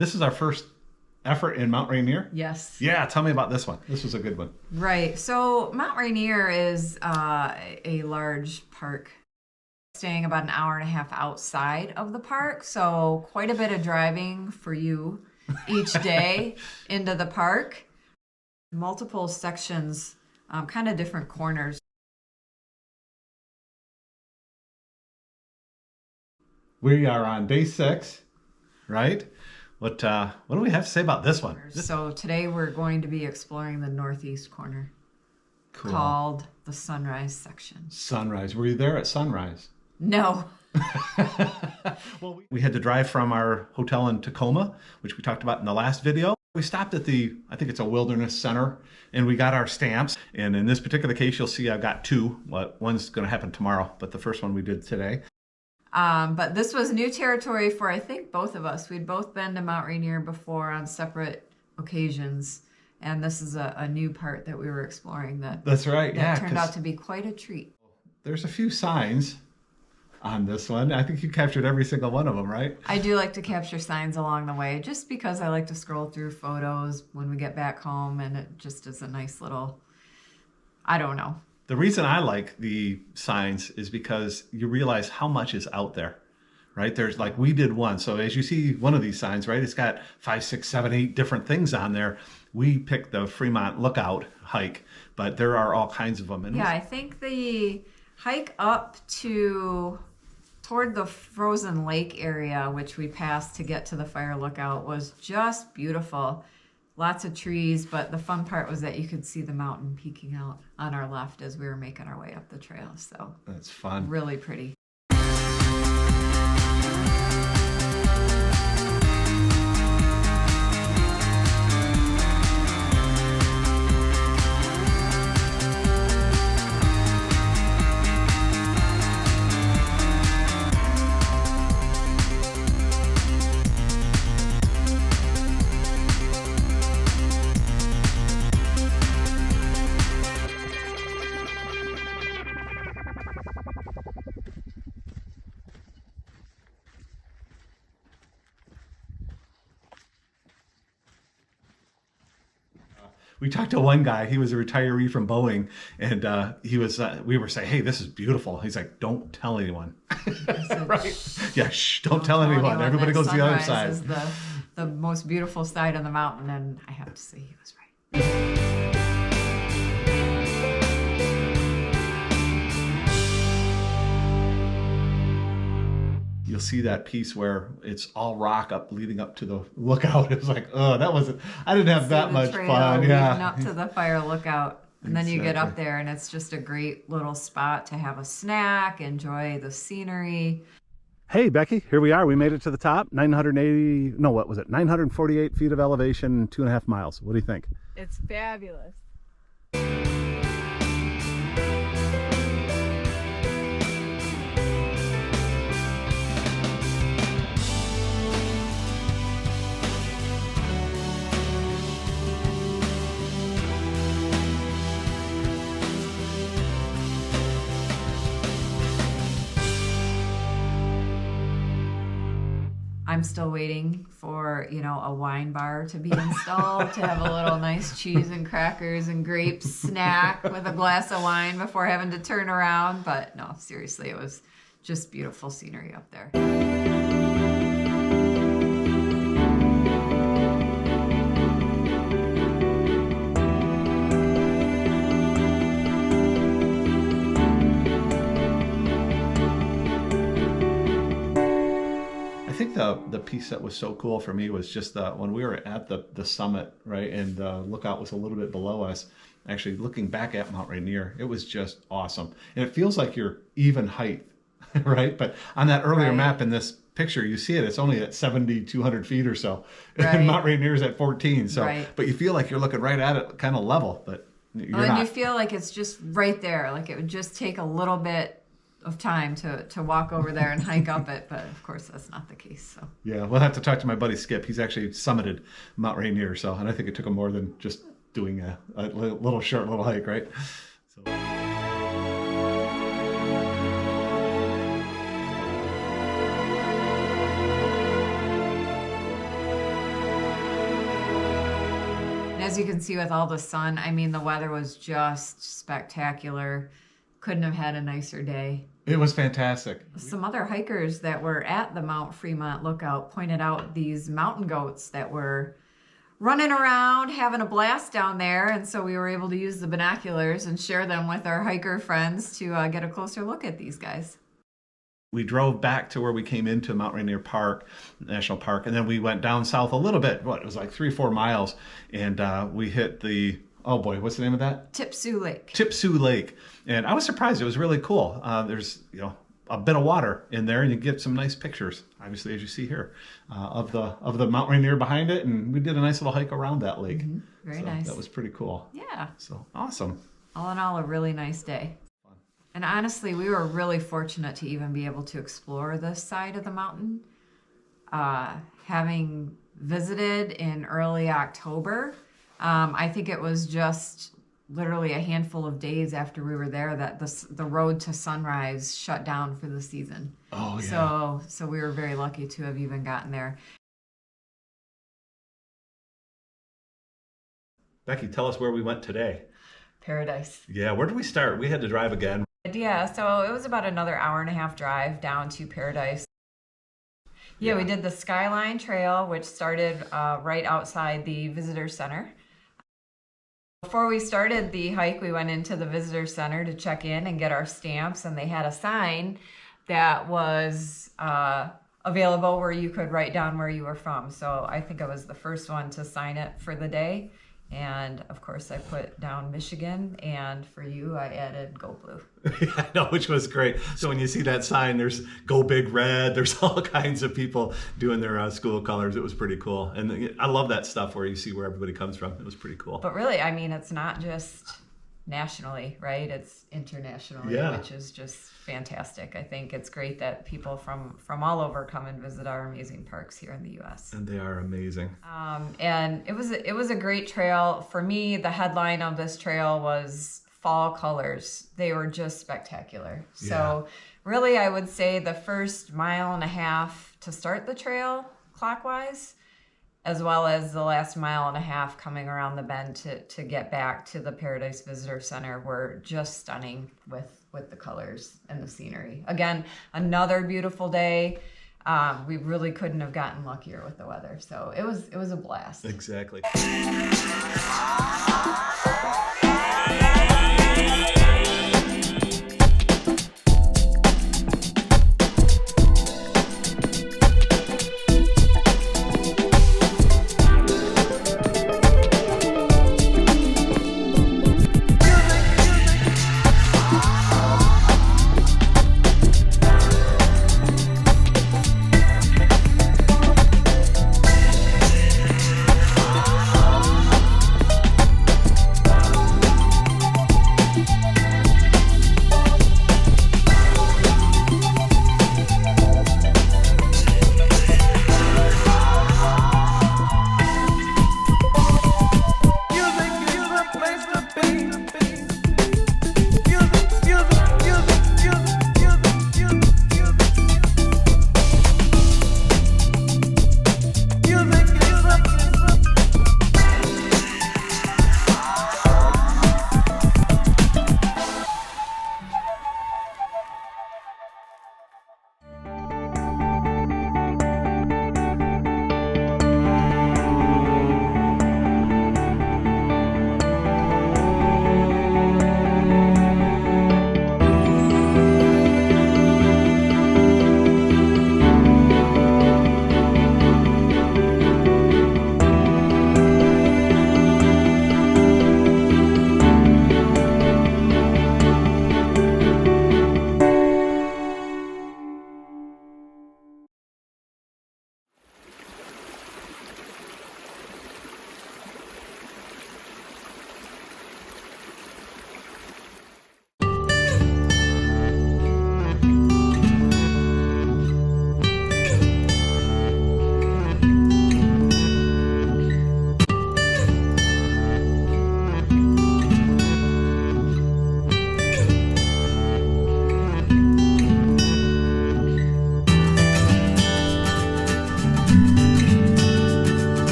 This is our first effort in Mount Rainier. Yes. Yeah, tell me about this one. This was a good one. Right. So Mount Rainier is a large park, staying about an hour and a half outside of the park. So quite a bit of driving for you each day into the park. Multiple sections, kind of different corners. We are on day 6, right? What do we have to say about this one? So today we're going to be exploring the northeast corner, Cool. called the Sunrise section. Sunrise. Were you there at sunrise? No. Well, we had to drive from our hotel in Tacoma, which we talked about in the last video. We stopped at I think it's a wilderness center, and we got our stamps. And in this particular case, you'll see I've got 2. One's going to happen tomorrow, but the first one we did today. But this was new territory for, I think, both of us. We'd both been to Mount Rainier before on separate occasions. And this is a new part that we were exploring That's right. That turned out to be quite a treat. There's a few signs on this one. I think you captured every single one of them, right? I do like to capture signs along the way, just because I like to scroll through photos when we get back home, and it just is a nice little, I don't know. The reason I like the signs is because you realize how much is out there, right? There's like, we did one. So as you see one of these signs, right, it's got 5, 6, 7, 8 different things on there. We picked the Fremont Lookout hike, but there are all kinds of them. And yeah, I think the hike up toward the frozen lake area, which we passed to get to the fire lookout, was just beautiful. Lots of trees, but the fun part was that you could see the mountain peeking out on our left as we were making our way up the trail. So that's fun. Really pretty. We talked to one guy, he was a retiree from Boeing, and we were saying, hey, this is beautiful. He's like, don't tell anyone. Right? Yeah, shh, don't tell anyone. Everybody goes to the other side. Is the most beautiful side of the mountain, and I have to say he was right. You'll see that piece where it's all rock up leading up to the lookout. It was like, oh, I didn't have that much fun. Yeah. Leading up to the fire lookout. And then you get up there and it's just a great little spot to have a snack, enjoy the scenery. Hey, Becky, here we are. We made it to the top. 948 feet of elevation, 2.5 miles. What do you think? It's fabulous. I'm still waiting for, a wine bar to be installed to have a little nice cheese and crackers and grapes snack with a glass of wine before having to turn around. But no, seriously, it was just beautiful scenery up there. I think the piece that was so cool for me was just when we were at the summit, right, and the lookout was a little bit below us, actually looking back at Mount Rainier, it was just awesome. And it feels like you're even height, right? But on that earlier map in this picture, you see it's only at 7,200 feet or so. Right. And Mount Rainier is at 14. So, but you feel like you're looking right at it kind of level, but you're not. And you feel like it's just right there. Like it would just take a little bit of time to walk over there and hike up it, but of course that's not the case. So yeah, we'll have to talk to my buddy Skip. He's actually summited Mount Rainier, and I think it took him more than just doing a little short little hike, right? So. as you can see with all the sun, I mean, the weather was just spectacular. Couldn't have had a nicer day. It was fantastic. Some other hikers that were at the Mount Fremont Lookout pointed out these mountain goats that were running around, having a blast down there. And so we were able to use the binoculars and share them with our hiker friends to get a closer look at these guys. We drove back to where we came into Mount Rainier Park, National Park, and then we went down south a little bit. It was like 3 or 4 miles, and we hit the, oh boy, what's the name of that? Tipsoo Lake. Tipsoo Lake. And I was surprised. It was really cool. There's, a bit of water in there, and you get some nice pictures, obviously, as you see here, of the Mount Rainier behind it. And we did a nice little hike around that lake. Mm-hmm. Very nice. That was pretty cool. Yeah. So awesome. All in all, a really nice day. And honestly, we were really fortunate to even be able to explore this side of the mountain. Having visited in early October, I think it was just literally a handful of days after we were there that the road to Sunrise shut down for the season. Oh, yeah. So we were very lucky to have even gotten there. Becky, tell us where we went today. Paradise. Yeah, where did we start? We had to drive again. Yeah, so it was about another hour-and-a-half drive down to Paradise. Yeah, we did the Skyline Trail, which started right outside the Visitor Center. Before we started the hike, we went into the Visitor Center to check in and get our stamps, and they had a sign that was available where you could write down where you were from. So I think I was the first one to sign it for the day. And of course, I put down Michigan, and for you, I added Go Blue. Yeah, I know, which was great. So when you see that sign, there's Go Big Red. There's all kinds of people doing their school colors. It was pretty cool. And I love that stuff where you see where everybody comes from. It was pretty cool. But really, I mean, it's not just nationally, right? It's internationally, which is just fantastic. I think it's great that people from all over come and visit our amazing parks here in the U.S. And they are amazing. And it was a great trail. For me, the headline of this trail was fall colors. They were just spectacular. Yeah. So really, I would say the first 1.5 miles to start the trail clockwise, as well as the last 1.5 miles coming around the bend to get back to the Paradise Visitor Center were just stunning with the colors and the scenery. Again, another beautiful day. We really couldn't have gotten luckier with the weather. So it was a blast. Exactly.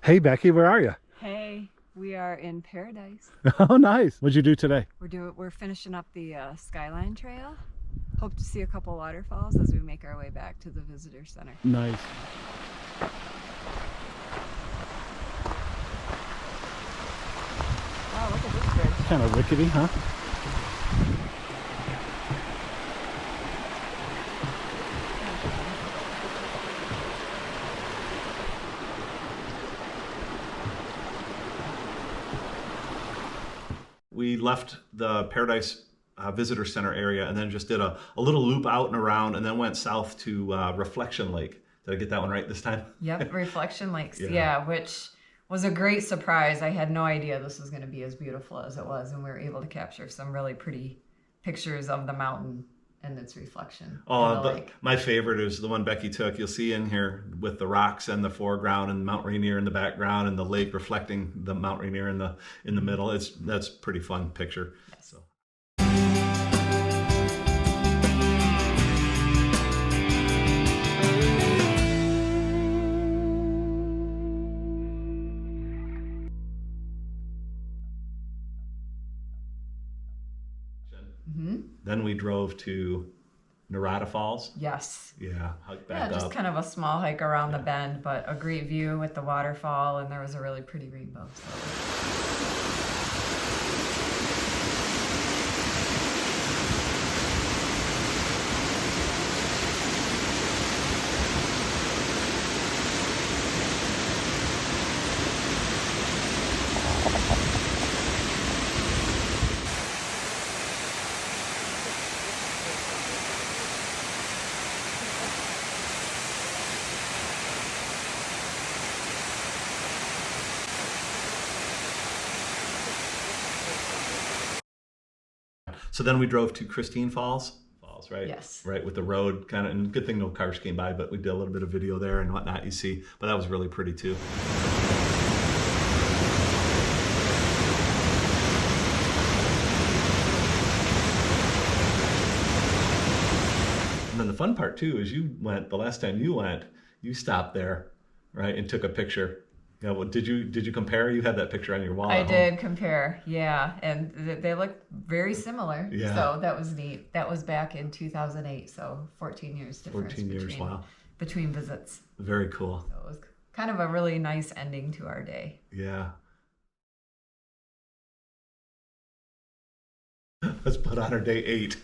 Hey, Becky, where are you? Hey, we are in paradise. Oh, nice. What'd you do today? We're finishing up the Skyline Trail. Hope to see a couple waterfalls as we make our way back to the visitor center. Nice. Wow, look at this bridge. Kind of rickety, huh? We left the Paradise Visitor Center area and then just did a little loop out and around and then went south to Reflection Lake. Did I get that one right this time? Yep, Reflection Lakes. Yeah. Yeah, which was a great surprise. I had no idea this was going to be as beautiful as it was, and we were able to capture some really pretty pictures of the mountain and its reflection in the lake. My favorite is the one Becky took. You'll see in here with the rocks in the foreground and Mount Rainier in the background and the lake reflecting the Mount Rainier in the middle. That's a pretty fun picture. Yes. So. Then we drove to Narada Falls. Yes. Yeah, hiked back Yeah, just up. kind of a small hike around the bend, but a great view with the waterfall, and there was a really pretty rainbow. So. So then we drove to Christine Falls, right? Yes. Right, with the road kind of, and good thing no cars came by, but we did a little bit of video there and whatnot, you see. But that was really pretty too. And then the fun part too is the last time you went, you stopped there, right, and took a picture. Yeah, well, did you compare? You had that picture on your wall. I at home. did compare, yeah, and they look very similar. Yeah. So that was neat. That was back in 2008, so 14 years difference. 14 years, wow. Between visits. Very cool. So it was kind of a really nice ending to our day. Yeah. Let's put on our day 8.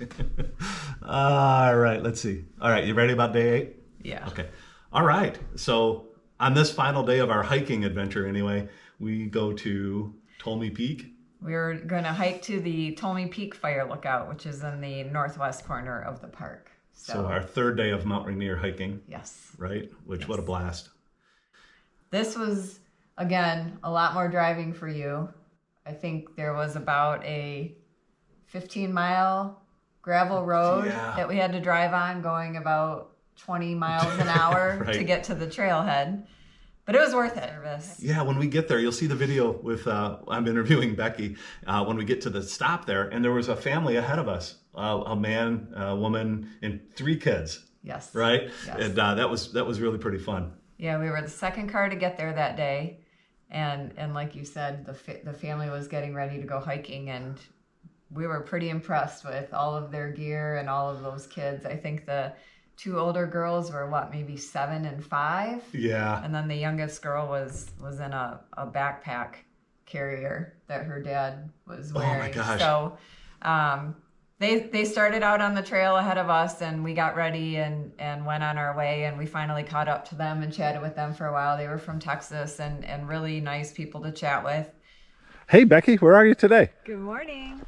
All right, let's see. All right, you ready about day 8? Yeah. Okay. All right. So on this final day of our hiking adventure, anyway, we go to Tolmie Peak. We're going to hike to the Tolmie Peak Fire Lookout, which is in the northwest corner of the park. So our third day of Mount Rainier hiking. Yes. Right? Which, yes. What a blast. This was, again, a lot more driving for you. I think there was about a 15-mile gravel road that we had to drive on, going about 20 miles an hour right. to get to the trailhead. But it was worth it. Yeah, when we get there, you'll see the video with, I'm interviewing Becky, when we get to the stop there, and there was a family ahead of us, a man, a woman, and 3 kids. Yes. Right? Yes. And that was really pretty fun. Yeah, we were the second car to get there that day. And like you said, the family was getting ready to go hiking, and we were pretty impressed with all of their gear and all of those kids. I think the 2 older girls were maybe 7 and 5. Yeah. And then the youngest girl was in a backpack carrier that her dad was wearing. Oh my gosh. So they started out on the trail ahead of us, and we got ready and went on our way, and we finally caught up to them and chatted with them for a while. They were from Texas and really nice people to chat with. Hey, Becky, where are you today? Good morning.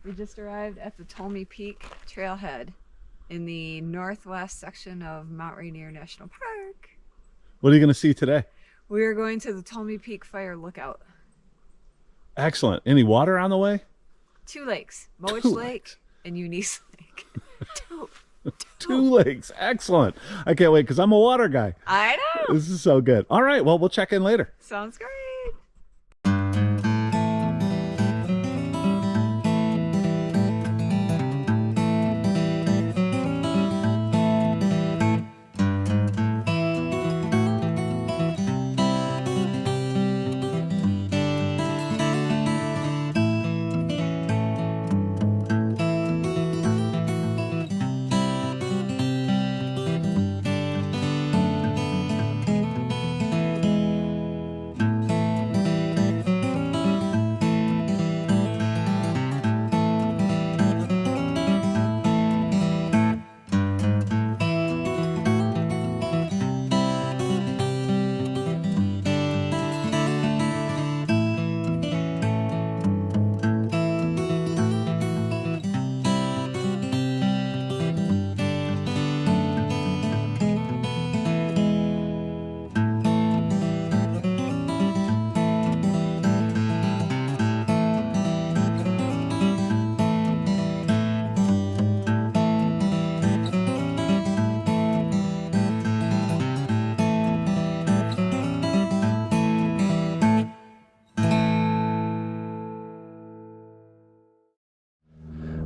We just arrived at the Tolmie Peak trailhead in the northwest section of Mount Rainier National Park. What are you going to see today? We are going to the Tolmie Peak Fire Lookout. Excellent. Any water on the way? 2 lakes, Mowich Two Lake lakes. and Eunice Lake. Two lakes. Excellent. I can't wait because I'm a water guy. I know. This is so good. All right. Well, we'll check in later. Sounds great.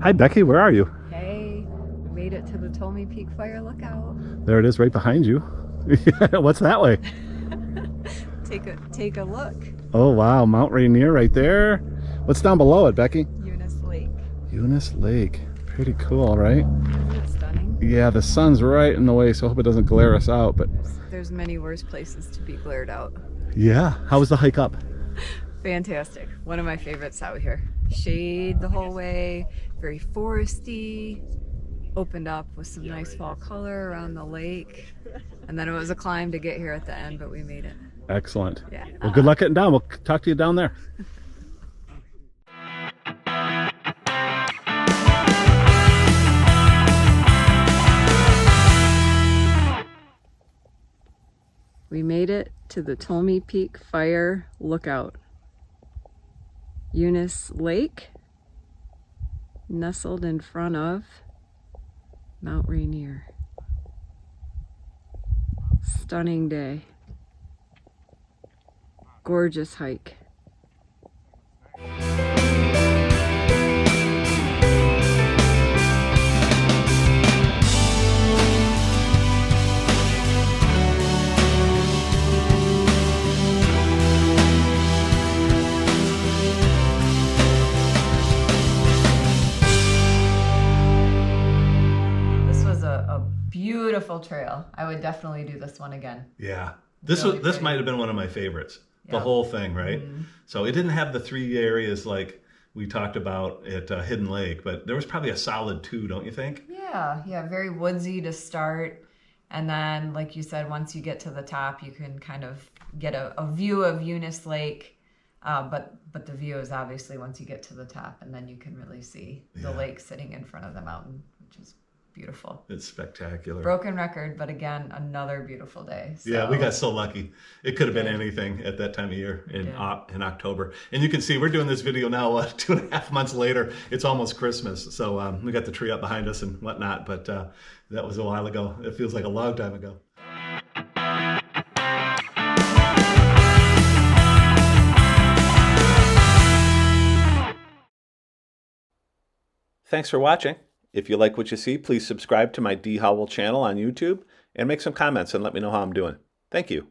Hi, Becky. Where are you? Hey, we made it to the Tolmie Peak Fire Lookout. There it is right behind you. What's that way? Take a look. Oh, wow. Mount Rainier right there. What's down below it, Becky? Eunice Lake. Eunice Lake. Pretty cool, right? Isn't it stunning? Yeah, the sun's right in the way, so I hope it doesn't glare us out. But There's many worse places to be glared out. yeah, how was the hike up? Fantastic. One of my favorites out here. Shade the whole way, very foresty, opened up with some nice fall color around the lake. And then it was a climb to get here at the end, but we made it. Excellent. Yeah. Well, good luck getting down. We'll talk to you down there. We made it to the Tolmie Peak Fire Lookout. Eunice Lake, nestled in front of Mount Rainier. Stunning day. Gorgeous hike. Beautiful trail. I would definitely do this one again. Yeah. This Really was this pretty. might have been one of my favorites. The Yep. whole thing, right? So it didn't have the 3 areas like we talked about at Hidden Lake, but there was probably a solid 2, don't you think? Yeah, very woodsy to start. And then, like you said, once you get to the top, you can kind of get a view of Eunice Lake. But the view is obviously once you get to the top, and then you can really see the lake sitting in front of the mountain, which is beautiful. It's spectacular. Broken record, but again, another beautiful day. So. Yeah, we got so lucky. It could have been anything at that time of year in October. And you can see we're doing this video now 2.5 months later. It's almost Christmas. So we got the tree up behind us and whatnot. But that was a while ago. It feels like a long time ago. Thanks for watching. If you like what you see, please subscribe to my D. Howell channel on YouTube and make some comments and let me know how I'm doing. Thank you.